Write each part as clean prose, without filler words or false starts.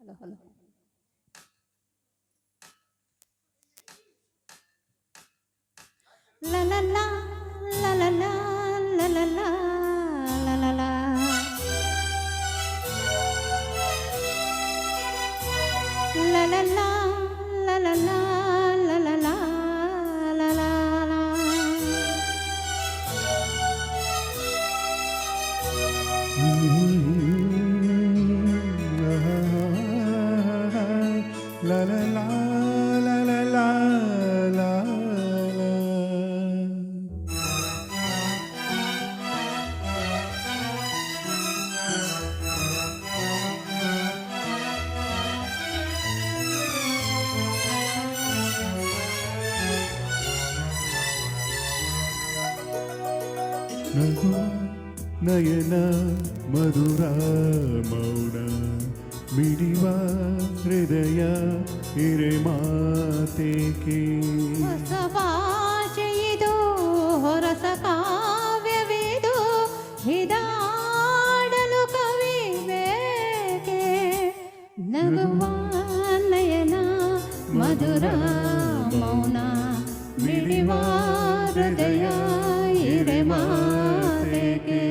Hello. La la la la la la la la la la la la. La la la la la la la la la la la la. La la la la la la la. ನಗು ನಯನ ಮಧುರ ಮೌನ ಮಿಡಿವ ಹೃದಯ ಹಿರೆ ಮಾತೇಕೆ ಹೊಸ ಭಾಷೆಯಿದು ಹೊರಸ ಕಾವ್ಯವಿದು ಹಿದಾಡಲು ಕವಿ ಬೇಕೆ ನಗುವ ನಯನ ಮಧುರ ಮೌನ ಮಿಡಿವ ಹೃದಯ ಹಿರೆ ಮಾತೇಕೆ.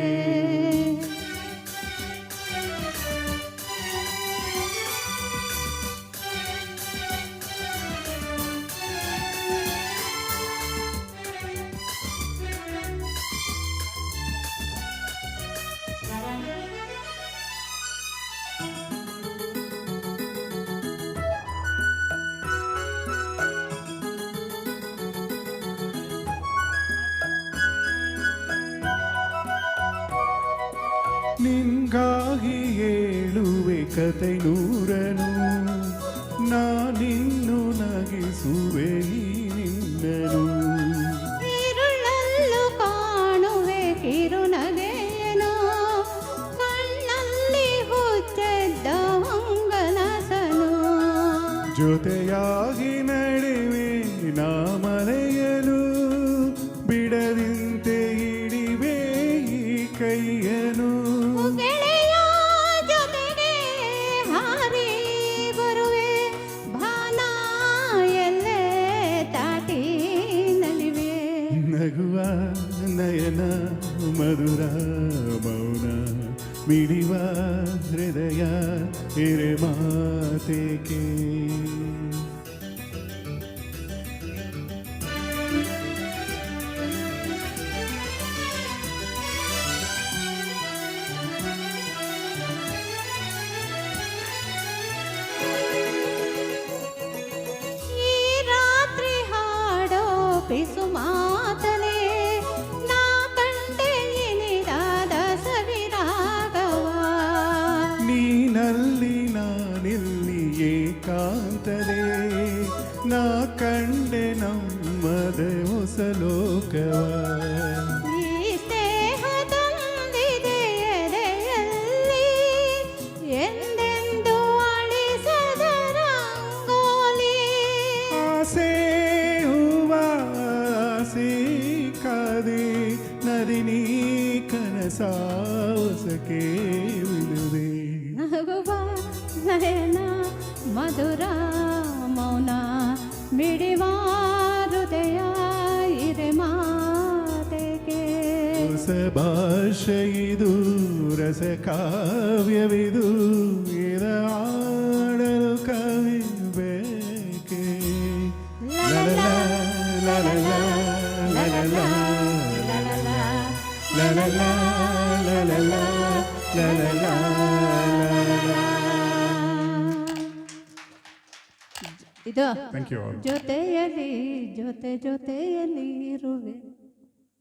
ನಿನ್ಗಾಗಿ ಹೇಳುವೆ ಕತೆ ನೂರನು ನಾನಿನ್ನು ನಗಿಸುವೆ ನಿನ್ನನು ഇരുളಲ್ಲೂ ಕಾಣುವೆ ಕಿರುನಗೆಯನು ಕಣ್ಣಲ್ಲಿ ಹುಚ್ಚೆದ್ದ ಹೊಂಗನಸನು ಜೊತೆಯಾಗಿ ನಡೆವೆ ನಾ ಮರೆಯಲು ಬಿಡದಿಂತೆ ಹಿಡಿವೆ ಈ ಕೈಯನು ಗೆಳೆಯ ಜೊತೆಗೆ ಹಾರಿ ಬರುವೆ ಭಾನ ಎಲ್ಲೇ ದಾಟಿ ನಲಿವೆ ನಗುವ ನಯನ ಮಧುರ ಮೌನ ಮಿಡಿವ ಹೃದಯ ಹಿರೆ ಮಾತೇಕೆ ಈ ರಾತ್ರಿ ಹಾಡೋ ಪಿಸು ಮಾತನೆ ನಾ ಕಂಡೆ ಇನಿದಾದ ಸವಿರಾಗವ ನೀನಲ್ಲಿ ನಾನಿಲ್ಲಿ ಏಕಾಂತದೆ ನಾ ಕಂಡೆ ನಮ್ಮದೆ ಹೊಸ ಲೋಕವ ಈ ಸ್ನೇಹ ತಂದಿದೆ ಎದೆಯಲ್ಲಿ ಎಂದೆಂದು ಅಳಿಸದ ರಂಗೋಲಿ ಆಸೆ ಹೂವ ಆಸೆ ಕಾದೆ ನದಿ ನೀ ಕನಸ ಹೊಸಕೆ ವಿಳುವೆ ನಗುವ ನಯನ ಮಧುರ ಮೌನ ಮಿಡಿವ ಹೃದಯ ಹಿರೆ ಮಾತೆಗೆ ಹೊಸ ಭಾಷೆಯಿದು ರಸ ಕಾವ್ಯವಿದು ಇದ ಆಡಲು ಕವಿ ಬೇಕೆ ಲಲಲ ಲಲಲ ಲಲಲ ಲಲಲ ಲಲಲ ಲಲಲ. ಇದು Thank you all. ಜೊತೆಯಲ್ಲಿ ಜೊತೆಯಲ್ಲಿ ಇರುವೆ